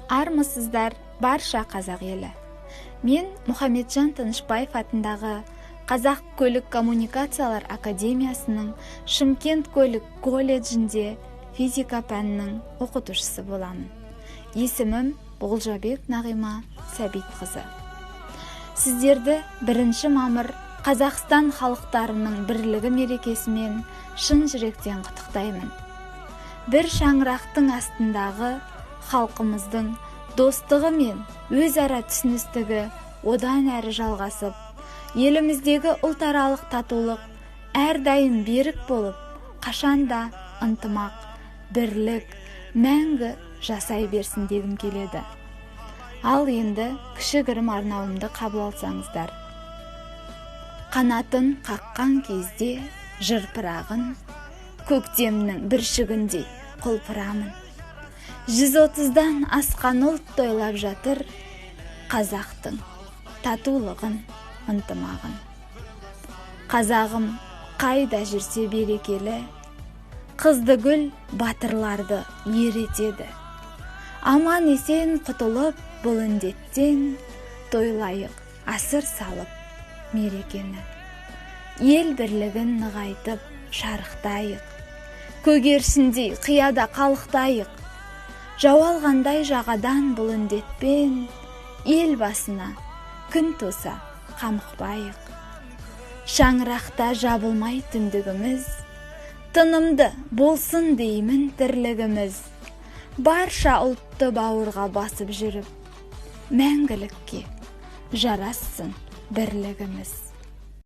Армысыздар барша қазақ елі. Мен Мұхамеджан Тынышбаев атындағы Қазақ көлік коммуникациялар академиясының Шымкент көлік колледжінде физика пәнінің оқытушысы боламын. Есімім Болжабек Нағима Сәбитқызы. Сіздерді 1 мамыр Қазақстан халықтарының бірлігі мерекесімен шын жүректен құттықтаймын. Бір шаңырақтың астындағы халқымыздың достығы мен өзара түсіністігі одан әрі жалғасып, еліміздегі ұлтаралық татулық әрдайым берік болып, қашанда ынтымақ, бірлік, мәңгі жасай берсін дегім келеді. Ал енді кішігірім арнауымды қабыл алсаңыздар. Қанатын қаққан кезде жырпырағын, көктемнің бүршігіндей құлпырамын. 130-дан асқан ұлт тойлап жатыр қазақтың татулығын, ынтымағын. Қазағым қайда жүрсе берекелі, қызды гүл батырларды еретеді. Аман есен құтылып бұл індеттен, тойлайық асыр салып мерекені. Ел бірлігін нығайтып шарықтайық, көгершіндей қияда қалықтайық. Жауалғандай жағадан бұл індетпен, ел басына күн туса қамықпайық. Шаңырақта жабылмай түндігіміз, тынымды болсын деймін тірлігіміз. Барша ұлтты бауырға басып жүріп, мәңгілікке жарассын бірлігіміз.